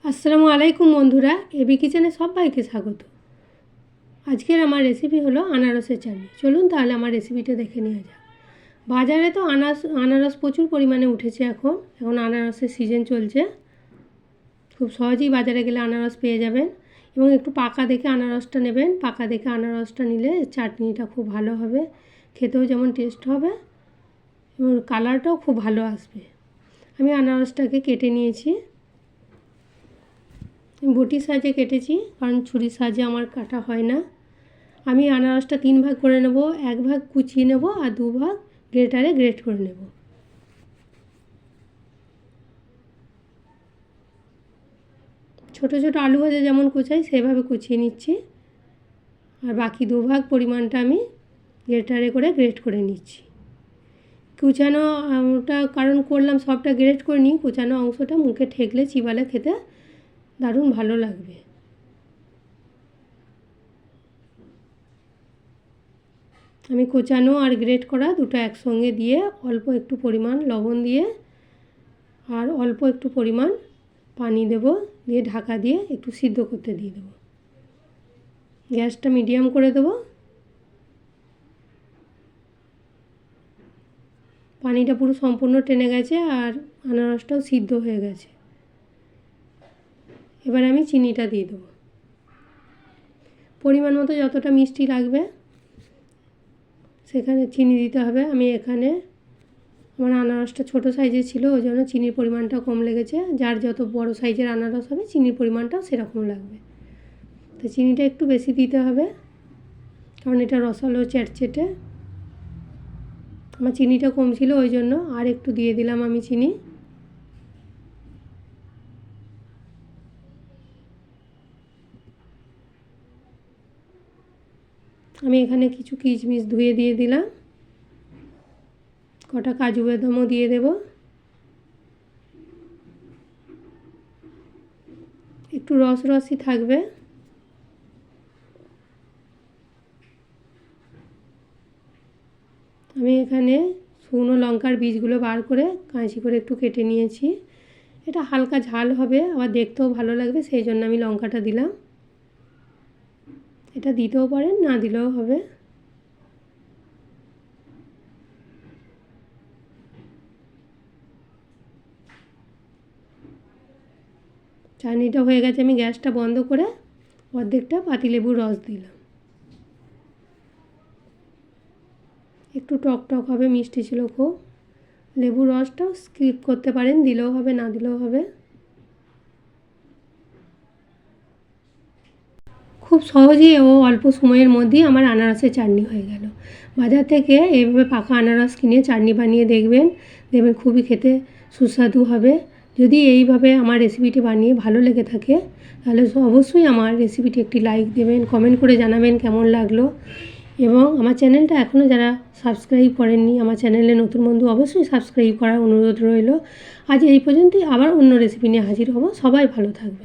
আসসালামু আলাইকুম বন্ধুরা, এবি কিচেনে সবাইকে স্বাগত। আজকের আমার রেসিপি হলো আনারসের চাটনি। চলুন তাহলে আমার রেসিপিটা দেখে নেওয়া যাক। বাজারে তো আনারস প্রচুর পরিমাণে উঠেছে। এখন আনারসের সিজন চলছে। খুব সহজেই বাজারে গেলে আনারস পেয়ে যাবেন এবং একটু পাকা দেখে আনারসটা নেবেন। পাকা দেখে আনারসটা নিলে চাটনিটা খুব ভালো হবে, খেতেও যেমন টেস্ট হবে এবং কালারটাও খুব ভালো আসবে। আমি আনারসটাকে কেটে নিয়েছি। বটির সাহায্যে কেটেছি, কারণ ছুরির সাহায্যে আমার কাটা হয় না। আমি আনারসটা 3 ভাগ করে নেব। 1 ভাগ কুচিয়ে নেব আর 2 ভাগ গ্রেটারে গ্রেট করে নেব। ছোট ছোট আলু ভাজা যেমন কুচাই সেভাবে কুচিয়ে নিচ্ছি, আর বাকি 2 ভাগ পরিমাণটা আমি গ্রেটারে করে গ্রেট করে নিচ্ছি। কুচানোটা কারণ করলাম সবটা গ্রেট করে নিই, কুচানো অংশটা মুখে ঠেকলে চিবালে খেতে দারুণ ভালো লাগবে। আমি কোচানো আর গ্রেট করা দুটো একসঙ্গে দিয়ে অল্প একটু পরিমাণ লবণ দিয়ে আর অল্প একটু পরিমাণ পানি দেব, দিয়ে ঢাকা দিয়ে একটু সিদ্ধ করতে দিয়ে দেব। গ্যাসটা মিডিয়াম করে দেব। পানিটা পুরো সম্পূর্ণ টেনে গেছে আর আনারসটাও সিদ্ধ হয়ে গেছে। এবার আমি চিনিটা দিয়ে দেবো পরিমাণ মতো, যতটা মিষ্টি লাগবে সেখানে চিনি দিতে হবে। আমি এখানে আমার আনারসটা ছোট সাইজের ছিল, ওই জন্য চিনির পরিমাণটা কম লেগেছে। যার যত বড় সাইজের আনারস হবে চিনির পরিমাণটাও সেরকম লাগবে। তো চিনিটা একটু বেশি দিতে হবে, কারণ এটা রসালো চ্যাটচেটে। আমার চিনিটা কম ছিল, ওই জন্য আর একটু দিয়ে দিলাম আমি চিনি। আমি এখানে কিছু কিশমিশ ধুয়ে দিয়ে দিলাম, কটা কাজু বাদামও দিয়ে দেব। একটু রসরসই থাকবে। আমি এখানে শুকনো লঙ্কার বীজগুলো বার করে কাঁচি করে একটু কেটে নিয়েছি। এটা হালকা ঝাল হবে, আবার দেখতেও ভালো লাগবে, সেই জন্য আমি লঙ্কাটা দিলাম। এটা দিতেও পারেন, না দিলেও হবে। চাটনিটা হয়ে গেছে। আমি গ্যাসটা বন্ধ করে অর্ধেকটা পাতিলেবুর রস দিলাম। একটু টক টক হবে, মিষ্টি ছিল খুব। লেবুর রসটাও স্কিপ করতে পারেন, দিলেও হবে, না দিলেও হবে। খুব সহজেই ও অল্প সময়ের মধ্যেই আমার আনারসের চাটনি হয়ে গেল। বাজার থেকে এইভাবে পাকা আনারস কিনে চাটনি বানিয়ে দেখবেন খুবই খেতে সুস্বাদু হবে। যদি এইভাবে আমার রেসিপিটি বানিয়ে ভালো লেগে থাকে তাহলে অবশ্যই আমার রেসিপিটি একটি লাইক দেবেন, কমেন্ট করে জানাবেন কেমন লাগলো। এবং আমার চ্যানেলটা এখনও যারা সাবস্ক্রাইব করেননি, আমার চ্যানেলে নতুন বন্ধু অবশ্যই সাবস্ক্রাইব করার অনুরোধ রইল। আজ এই পর্যন্তই, আবার অন্য রেসিপি নিয়ে হাজির হব। সবাই ভালো থাকবে।